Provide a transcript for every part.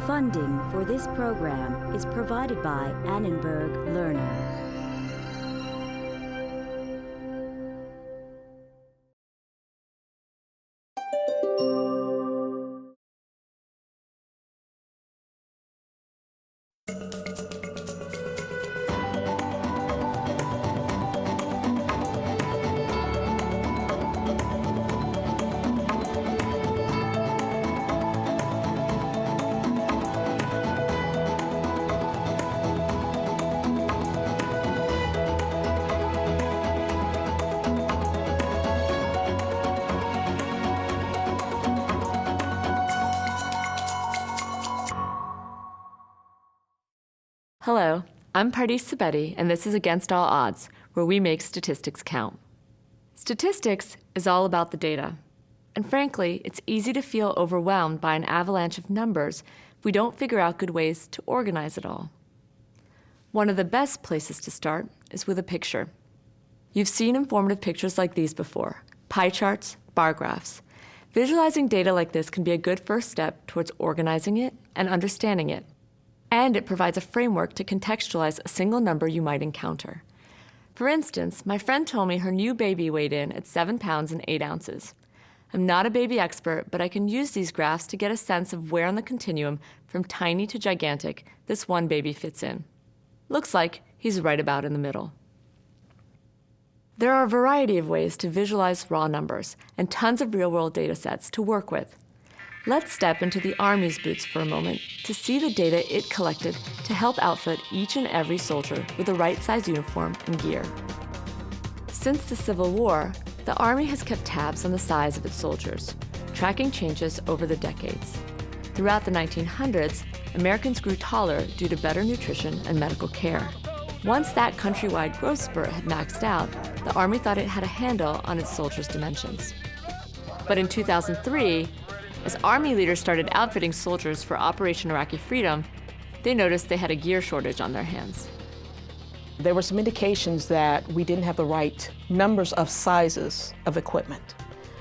Funding for this program is provided by Annenberg Lerner. Hello, I'm Pardis Sabeti, and this is Against All Odds, where we make statistics count. Statistics is all about the data. And frankly, it's easy to feel overwhelmed by an avalanche of numbers if we don't figure out good ways to organize it all. One of the best places to start is with a picture. You've seen informative pictures like these before: pie charts, bar graphs. Visualizing data like this can be a good first step towards organizing it and understanding it. And it provides a framework to contextualize a single number you might encounter. For instance, my friend told me her new baby weighed in at 7 pounds and 8 ounces. I'm not a baby expert, but I can use these graphs to get a sense of where on the continuum from tiny to gigantic this one baby fits in. Looks like he's right about in the middle. There are a variety of ways to visualize raw numbers and tons of real-world data sets to work with. Let's step into the Army's boots for a moment to see the data it collected to help outfit each and every soldier with the right size uniform and gear. Since the Civil War, the Army has kept tabs on the size of its soldiers, tracking changes over the decades. Throughout the 1900s, Americans grew taller due to better nutrition and medical care. Once that countrywide growth spurt had maxed out, the Army thought it had a handle on its soldiers' dimensions. But in 2003, as Army leaders started outfitting soldiers for Operation Iraqi Freedom, they noticed they had a gear shortage on their hands. There were some indications that we didn't have the right numbers of sizes of equipment.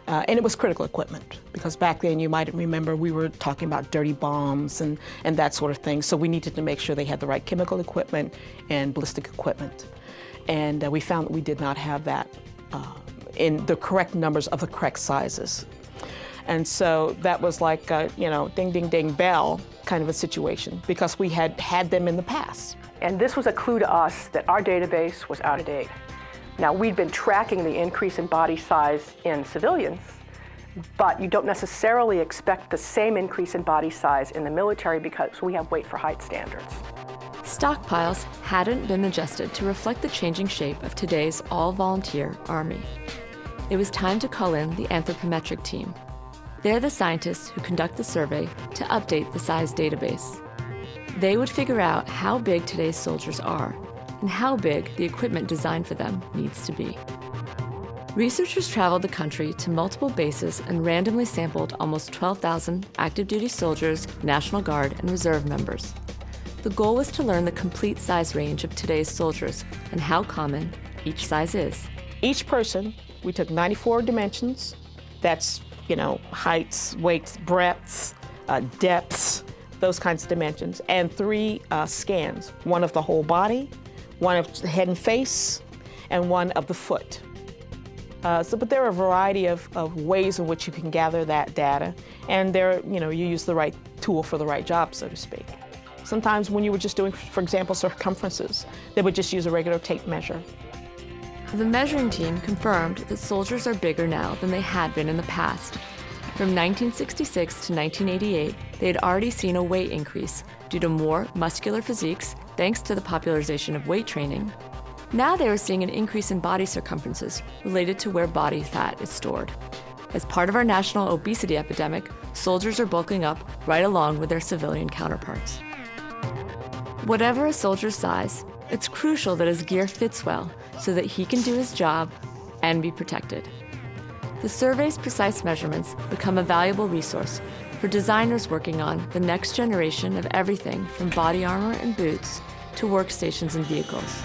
And it was critical equipment, because back then, you might remember, we were talking about dirty bombs and that sort of thing. So we needed to make sure they had the right chemical equipment and ballistic equipment. And we found that we did not have that in the correct numbers of the correct sizes. And so that was like a, ding, ding, ding, bell kind of a situation, because we had had them in the past. And this was a clue to us that our database was out of date. Now, we'd been tracking the increase in body size in civilians, but you don't necessarily expect the same increase in body size in the military because we have weight for height standards. Stockpiles hadn't been adjusted to reflect the changing shape of today's all-volunteer Army. It was time to call in the anthropometric team. They're the scientists who conduct the survey to update the size database. They would figure out how big today's soldiers are and how big the equipment designed for them needs to be. Researchers traveled the country to multiple bases and randomly sampled almost 12,000 active duty soldiers, National Guard, and Reserve members. The goal was to learn the complete size range of today's soldiers and how common each size is. Each person, we took 94 dimensions. That's heights, weights, breadths, depths, those kinds of dimensions, and 3 scans, one of the whole body, one of the head and face, and one of the foot. But there are a variety of ways in which you can gather that data, and you use the right tool for the right job, so to speak. Sometimes when you were just doing, for example, circumferences, they would just use a regular tape measure. The measuring team confirmed that soldiers are bigger now than they had been in the past. From 1966 to 1988, they had already seen a weight increase due to more muscular physiques thanks to the popularization of weight training. Now they were seeing an increase in body circumferences related to where body fat is stored. As part of our national obesity epidemic, soldiers are bulking up right along with their civilian counterparts. Whatever a soldier's size, it's crucial that his gear fits well so that he can do his job and be protected. The survey's precise measurements become a valuable resource for designers working on the next generation of everything from body armor and boots to workstations and vehicles.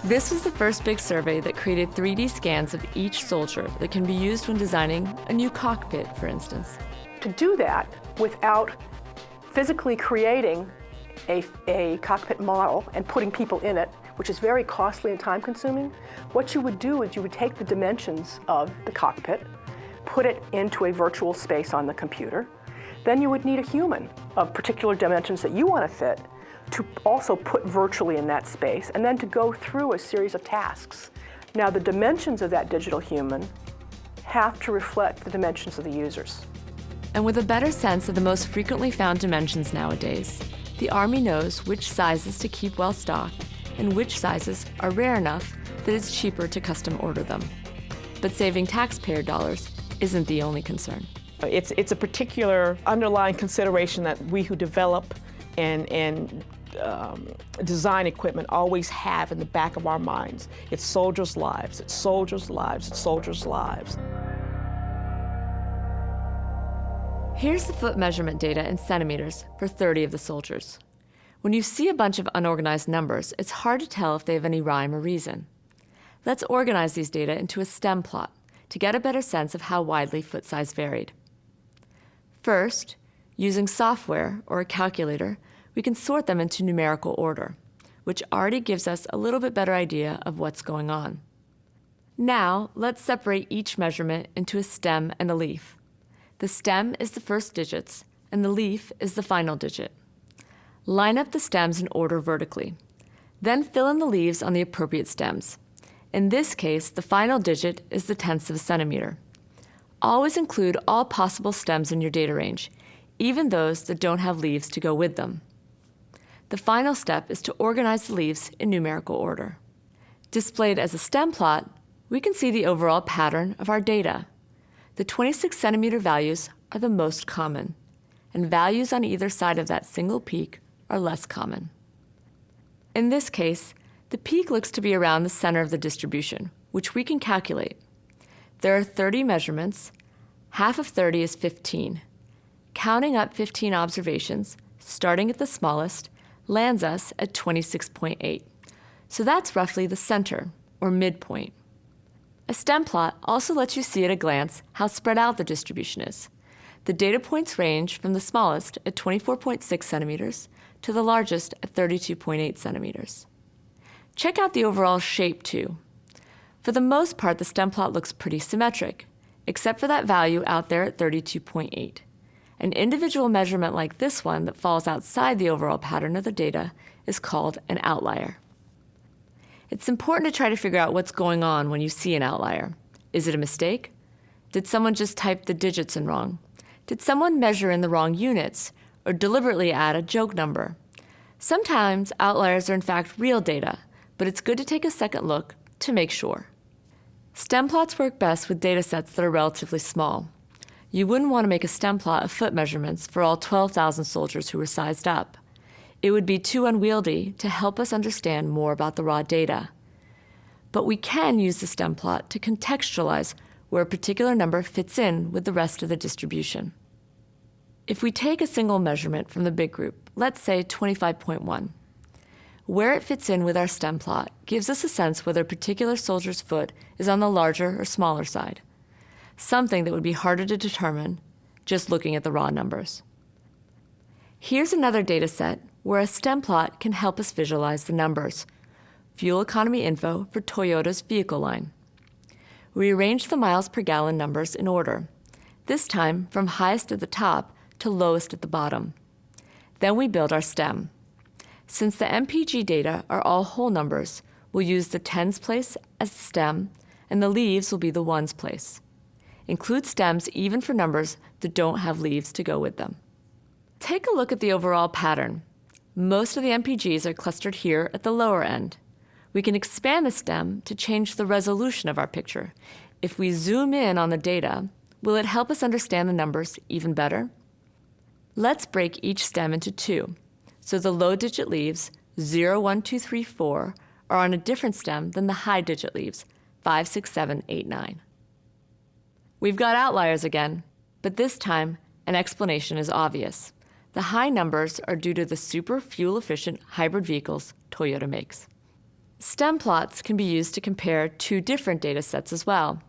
This was the first big survey that created 3D scans of each soldier that can be used when designing a new cockpit, for instance. To do that, without physically creating a cockpit model and putting people in it, which is very costly and time-consuming. What you would do is you would take the dimensions of the cockpit, put it into a virtual space on the computer. Then you would need a human of particular dimensions that you want to fit to also put virtually in that space, and then to go through a series of tasks. Now, the dimensions of that digital human have to reflect the dimensions of the users. And with a better sense of the most frequently found dimensions nowadays, the Army knows which sizes to keep well stocked and which sizes are rare enough that it's cheaper to custom order them. But saving taxpayer dollars isn't the only concern. It's a particular underlying consideration that we who develop and design equipment always have in the back of our minds. It's soldiers' lives, it's soldiers' lives, it's soldiers' lives. Here's the foot measurement data in centimeters for 30 of the soldiers. When you see a bunch of unorganized numbers, it's hard to tell if they have any rhyme or reason. Let's organize these data into a stem plot to get a better sense of how widely foot size varied. First, using software or a calculator, we can sort them into numerical order, which already gives us a little bit better idea of what's going on. Now, let's separate each measurement into a stem and a leaf. The stem is the first digits, and the leaf is the final digit. Line up the stems in order vertically. Then fill in the leaves on the appropriate stems. In this case, the final digit is the tenths of a centimeter. Always include all possible stems in your data range, even those that don't have leaves to go with them. The final step is to organize the leaves in numerical order. Displayed as a stem plot, we can see the overall pattern of our data. The 26 centimeter values are the most common, and values on either side of that single peak are less common. In this case, the peak looks to be around the center of the distribution, which we can calculate. There are 30 measurements. Half of 30 is 15. Counting up 15 observations, starting at the smallest, lands us at 26.8. So that's roughly the center, or midpoint. A stem plot also lets you see at a glance how spread out the distribution is. The data points range from the smallest at 24.6 centimeters to the largest at 32.8 centimeters. Check out the overall shape too. For the most part, the stem plot looks pretty symmetric, except for that value out there at 32.8. An individual measurement like this one that falls outside the overall pattern of the data is called an outlier. It's important to try to figure out what's going on when you see an outlier. Is it a mistake? Did someone just type the digits in wrong? Did someone measure in the wrong units or deliberately add a joke number? Sometimes outliers are in fact real data, but it's good to take a second look to make sure. Stem plots work best with data sets that are relatively small. You wouldn't want to make a stem plot of foot measurements for all 12,000 soldiers who were sized up. It would be too unwieldy to help us understand more about the raw data. But we can use the stem plot to contextualize where a particular number fits in with the rest of the distribution. If we take a single measurement from the big group, let's say 25.1, where it fits in with our stem plot gives us a sense whether a particular soldier's foot is on the larger or smaller side, something that would be harder to determine just looking at the raw numbers. Here's another data set where a stem plot can help us visualize the numbers. Fuel economy info for Toyota's vehicle line. We arrange the miles per gallon numbers in order, this time from highest at the top to lowest at the bottom. Then we build our stem. Since the MPG data are all whole numbers, we'll use the tens place as the stem, and the leaves will be the ones place. Include stems even for numbers that don't have leaves to go with them. Take a look at the overall pattern. Most of the MPGs are clustered here at the lower end. We can expand the stem to change the resolution of our picture. If we zoom in on the data, will it help us understand the numbers even better? Let's break each stem into two, so the low digit leaves 0, 1, 2, 3, 4 are on a different stem than the high digit leaves 5, 6, 7, 8, 9. We've got outliers again, but this time an explanation is obvious. The high numbers are due to the super fuel-efficient hybrid vehicles Toyota makes. Stem plots can be used to compare two different data sets as well.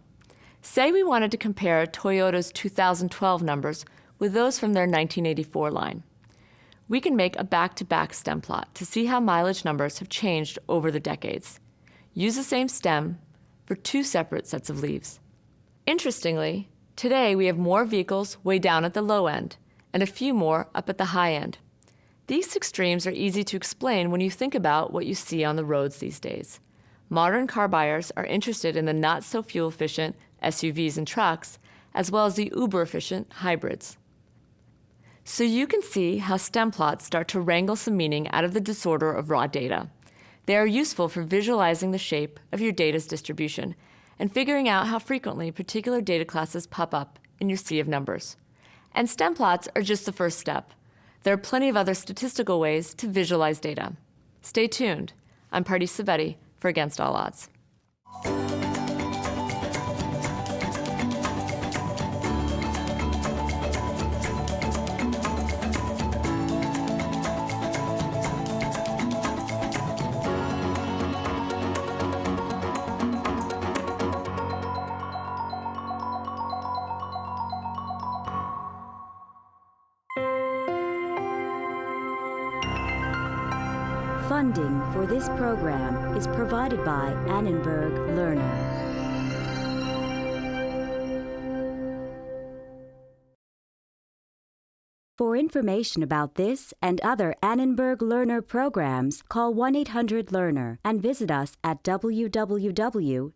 Say we wanted to compare Toyota's 2012 numbers with those from their 1984 line. We can make a back-to-back stem plot to see how mileage numbers have changed over the decades. Use the same stem for two separate sets of leaves. Interestingly, today we have more vehicles way down at the low end and a few more up at the high end. These extremes are easy to explain when you think about what you see on the roads these days. Modern car buyers are interested in the not-so-fuel-efficient SUVs and trucks, as well as the uber-efficient hybrids. So you can see how stem plots start to wrangle some meaning out of the disorder of raw data. They are useful for visualizing the shape of your data's distribution and figuring out how frequently particular data classes pop up in your sea of numbers. And stem plots are just the first step. There are plenty of other statistical ways to visualize data. Stay tuned. I'm Pardis Sabeti for Against All Odds. Funding for this program is provided by Annenberg Lerner. For information about this and other Annenberg Lerner programs, call 1-800-LEARNER and visit us at www.lerner.org.